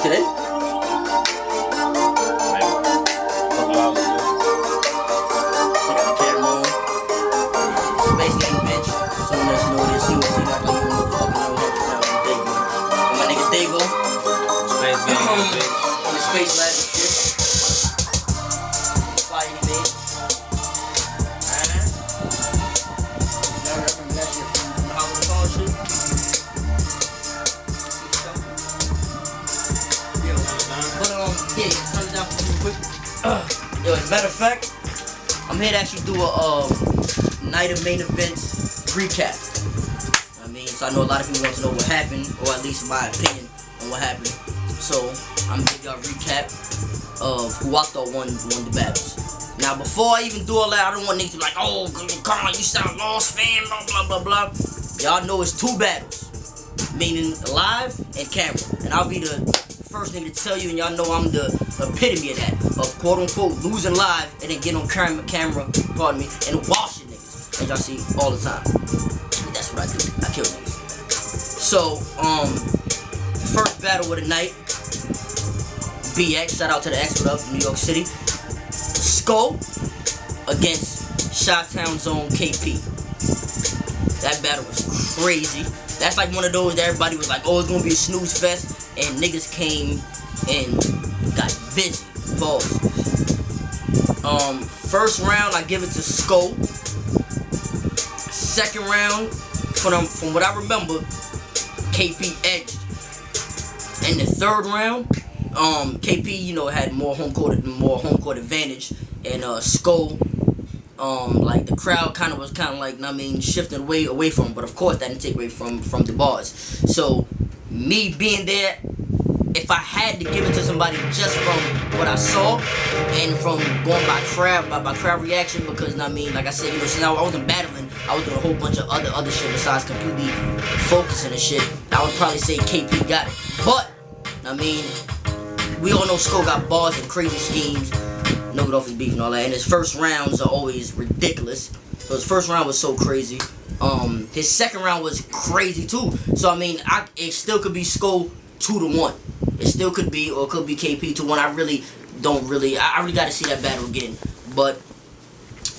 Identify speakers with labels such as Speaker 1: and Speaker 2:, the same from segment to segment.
Speaker 1: today? Space lab and shit. Fire he made. Now remember that shit from the House of the Phone shit. Yo, but yeah, turn it down for me quick. Yo, as a matter of fact, I'm here to actually do a night of main events recap. I mean, so I know a lot of people want to know what happened, or at least my opinion on what happened. So I'm gonna give y'all a recap of who I thought won the battles. Now before I even do all that, I don't want niggas to be like, oh, come on, you sound lost, fam, blah blah blah blah. Y'all know it's 2 battles, meaning live and camera. And I'll be the first nigga to tell you, and y'all know I'm the epitome of that, of quote unquote losing live and then getting on camera, pardon me, and washing niggas, as y'all see all the time. That's what I do. I kill niggas. So first battle of the night. BX, shout out to the X, what up, New York City. Skull against Chi-Town Zone KP. That battle was crazy. That's like one of those that everybody was like, oh, it's gonna be a snooze fest, and niggas came and got busy. Pause. First round, I give it to Skull. Second round, from what I remember, KP edged. And the third round, KP, you know, had more home court advantage, and Skull, like the crowd was like, I mean, shifting away from him, but of course that didn't take away from the bars. So me being there, if I had to give it to somebody just from what I saw and from going by crowd reaction, because I mean, like I said, you know, since I wasn't battling, I was doing a whole bunch of other shit besides completely focusing and shit. I would probably say KP got it, but I mean, we all know Skull got bars and crazy schemes, no good off his beef and all that, and his first rounds are always ridiculous. So his first round was so crazy. His second round was crazy too. So I mean, it still could be Skull 2-1. It still could be, or it could be KP 2-1. I really got to see that battle again. But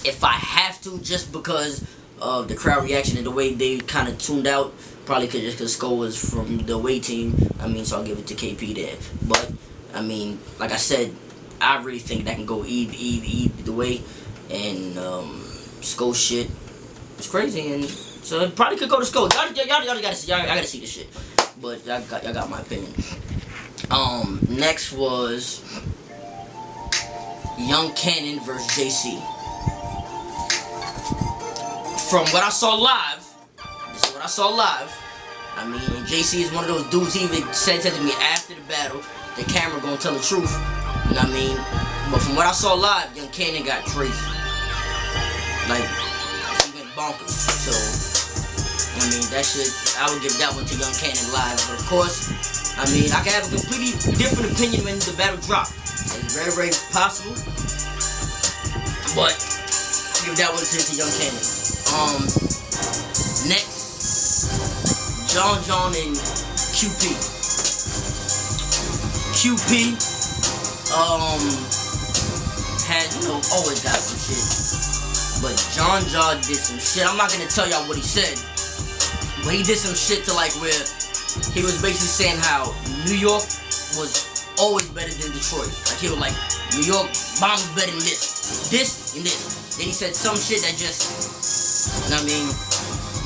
Speaker 1: if I have to, just because of the crowd reaction and the way they kind of tuned out, probably just because Skull was from the away team, I mean, so I'll give it to KP there. But I mean, like I said, I really think that can go either way, and Skull shit was crazy, and so it probably could go to Skull. Y'all gotta see, I gotta see this shit, but y'all got my opinion. Next was Young Kannon versus JC. From what I saw live, this is what I saw live. I mean, JC is one of those dudes. He even said to me after the battle, the camera gonna tell the truth. You know what I mean? But from what I saw live, Young Kannon got crazy. Like, he went bonkers. So, I mean, that shit, I would give that one to Young Kannon live. But of course, I mean, I can have a completely different opinion when the battle dropped. It's very, very possible. But, I'll give that one to Young Kannon. Next, John and QP. QP had, you know, always got some shit, but John did some shit. I'm not gonna tell y'all what he said, but he did some shit to like where he was basically saying how New York was always better than Detroit. Like he was like, New York bombs better than this and this. Then he said some shit that just, you know what I mean,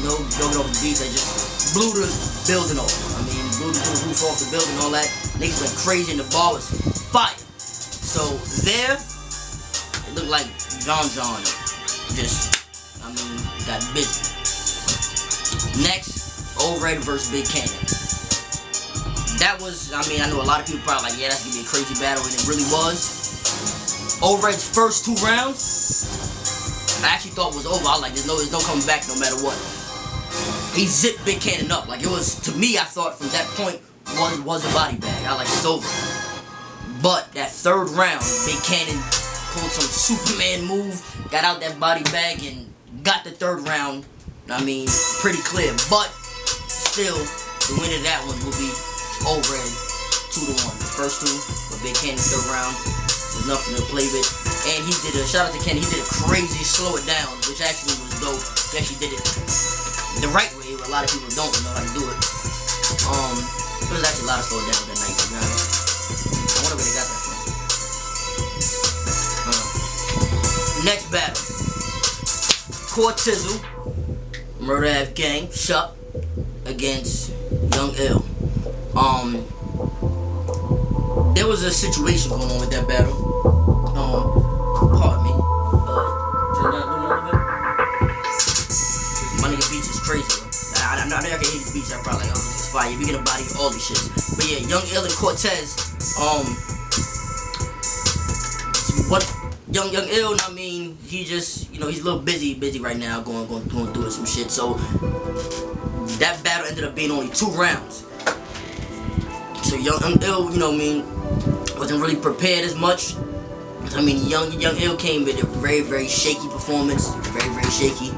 Speaker 1: no over the beats, that just blew the building off. I mean, blew the roof off the building, all that. Niggas went crazy and the ball was fire. So there, it looked like John just, I mean, got busy. Next, Red versus Big Canon. That was, I mean, I know a lot of people probably like, yeah, that's gonna be a crazy battle, and it really was. Red's first 2 rounds, I actually thought was over. I was like, there's no coming back no matter what. He zipped Big Canon up. Like, it was, to me, I thought from that point, was a body bag. I was like, it's over. But that third round, Big Canon pulled some Superman move, got out that body bag, and got the third round, I mean, pretty clear. But still, the winner of that one will be Red 2-1. The first two, but Big Canon third round was nothing to play with. And he did a, shout out to Canon, he did a crazy slow it down, which actually was dope. He actually did it the right way. A lot of people don't know how to do it. There was actually a lot of slow downs that night, to be honest. I wonder where they got that from. Next battle. Cortez, Murder F Gang, Suge against Young Ill. There was a situation going on with that battle. Pardon me. Turn down a little bit. My nigga beats is crazy, bro. I know y'all can hate the beats. I'm probably like, oh, this is fire. We gonna body all these shits. But yeah, Young Ill and Cortez. What Young Ill? I mean, he just, you know, he's a little busy right now, going through some shit. So that battle ended up being only 2 rounds. So Young Ill, you know what I mean, wasn't really prepared as much. I mean, Young Ill came with a very shaky performance, very shaky.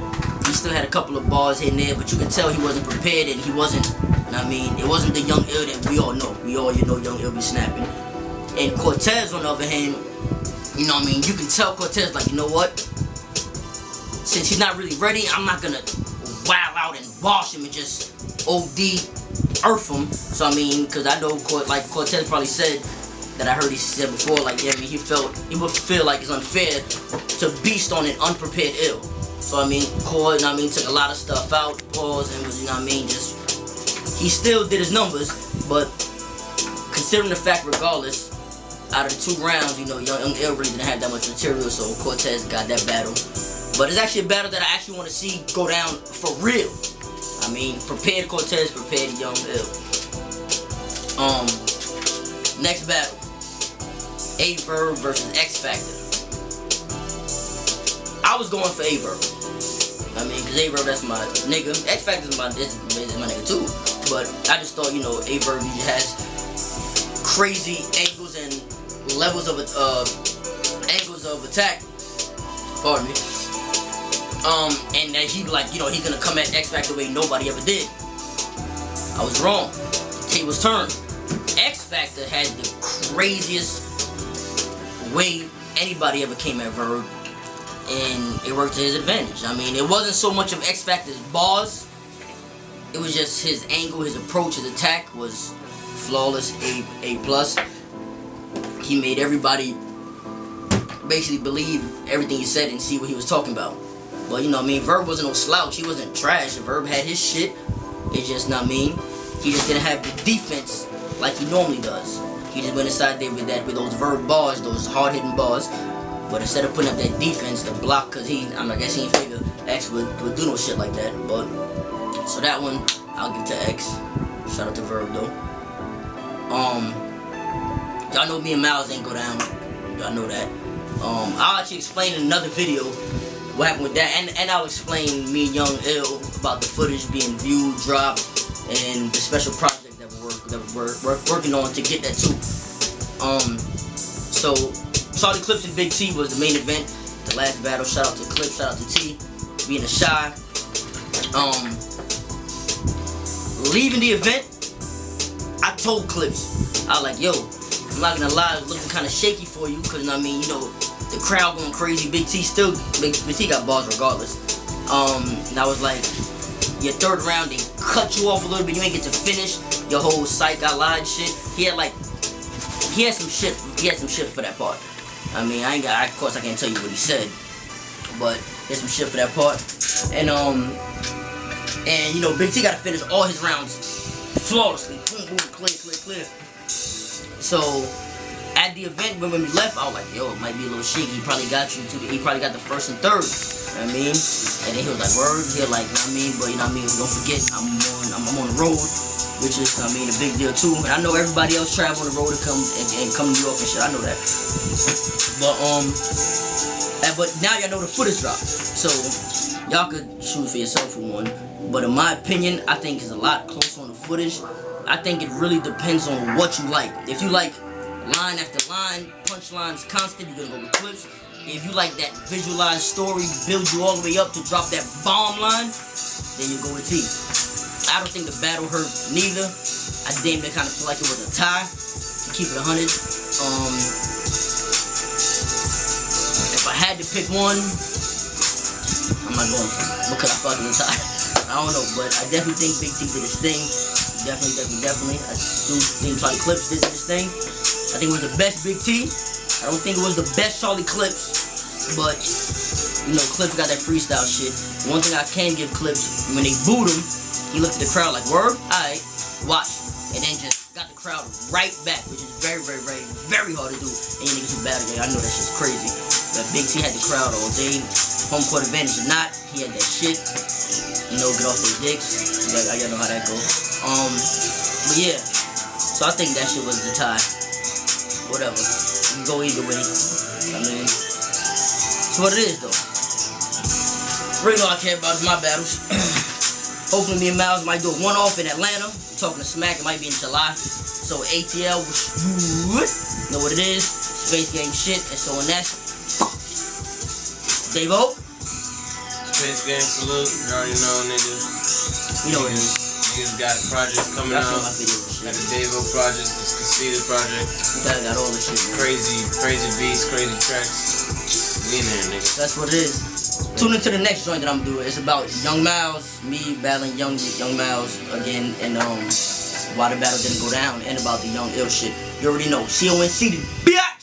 Speaker 1: He still had a couple of bars here and there, but you could tell he wasn't prepared, and he wasn't, I mean, it wasn't the Young Ill that we all know. We all, you know, Young Ill be snapping. And Cortez, on the other hand, you know what I mean, you can tell Cortez, like, you know what? Since he's not really ready, I'm not gonna wild out and bosh him and just OD earth him. So I mean, cause I know like Cortez probably said that I heard he said before, like, yeah, I mean, he would feel like it's unfair to beast on an unprepared Ill. So I mean, Cord, you know what I mean, took a lot of stuff out, pause, and was, you know what I mean, just, he still did his numbers, but considering the fact, regardless, out of the 2 rounds, you know, Young Ill really didn't have that much material, so Cortez got that battle. But it's actually a battle that I actually want to see go down for real. I mean, prepared Cortez, prepared Young Ill. Next battle, Ayeverb versus X Factor. I was going for Ayeverb. I mean, cause Ayeverb, that's my nigga. X Factor is my nigga too. But I just thought, you know, Ayeverb, he has crazy angles and levels of attack. Pardon me. And that he, like, you know, he's gonna come at X Factor the way nobody ever did. I was wrong. The tables turned. X Factor had the craziest way anybody ever came at Verb, and it worked to his advantage. I mean, it wasn't so much of X Factor's bars, it was just his angle, his approach, his attack was flawless, A+. He made everybody basically believe everything he said and see what he was talking about. But you know what I mean, Verb wasn't no slouch, he wasn't trash. Verb had his shit. It's just, you know what I mean, he just didn't have the defense like he normally does. He just went inside there with those Verb bars, those hard-hitting bars. But instead of putting up that defense, the block, cause I guess he didn't figure X would do no shit like that. But so that one, I'll give to X. Shout out to Verb though. Y'all know me and Miles ain't go down. Y'all know that. I'll actually explain in another video what happened with that, and I'll explain me and Young Ill about the footage being viewed, dropped, and the special project that we're working on to get that too. So Charlie Clips and Big T was the main event, the last battle. Shout out to Clips, shout out to T, being a shy. Leaving the event, I told Clips, I was like, yo, I'm not gonna lie, it's looking kind of shaky for you, cause I mean, you know, the crowd going crazy. Big T got bars regardless. And I was like, your 3rd round, they cut you off a little bit. You ain't get to finish your whole psych, I lied shit. He had some shit for that part. I mean, of course I can't tell you what he said, but he had some shit for that part. And you know, Big T got to finish all his rounds flawlessly. Boom, boom, clear. So at the event when we left, I was like, yo, it might be a little shaky. He probably got you he probably got the 1st and 3rd. You know what I mean? And then he was like, word. He was like, you know what I mean? But you know what I mean? Don't forget, I'm on the road, which is, I mean, a big deal too. And I know everybody else travel on the road to come to New York and shit. I know that. But now y'all know the footage dropped, so y'all could choose for yourself for one. But in my opinion, I think it's a lot closer on the footage. I think it really depends on what you like. If you like line after line, punchlines constant, you're gonna go with Clips. If you like that visualized story, build you all the way up to drop that bomb line, then you go with T. I don't think the battle hurt neither. I damn near kind of feel like it was a tie. keep it 100. If I had to pick one, I'm not going to, because I fucking retired. I don't know, but I definitely think Big T did his thing. Definitely. I do think Charlie Clips did his thing. I think it was the best Big T. I don't think it was the best Charlie Clips, but you know, Clips got that freestyle shit. One thing I can give Clips, when they booed him, he looked at the crowd like, word? Alright, watch. And then just got the crowd right back, which is very hard to do. And you niggas who bad again, I know that shit's crazy. But Big T had the crowd all day. Home court advantage or not, he had that shit. You know, get off their dicks. Like, y'all know how that goes. But yeah. So I think that shit was the tie. Whatever. You can go either way. I mean, it's what it is though. Really all I care about is my battles. Hopefully me and Miles might do a one-off in Atlanta. I'm talking to Smack, it might be in July. So ATL, know what it is. Space Game shit, and so on that. Dav-O.
Speaker 2: Space Game salute, you already know, niggas.
Speaker 1: You know what it is.
Speaker 2: Niggas got projects coming out. Got the Dav-O project, the Conceited project.
Speaker 1: Got all the shit, man.
Speaker 2: Crazy beats, crazy tracks. We in there, niggas.
Speaker 1: That's what it is. Tune into the next joint that I'm doing. It's about Young Miles, me battling Young Miles again, and why the battle didn't go down, and about the Young Ill shit. You already know. Conceited, bitch.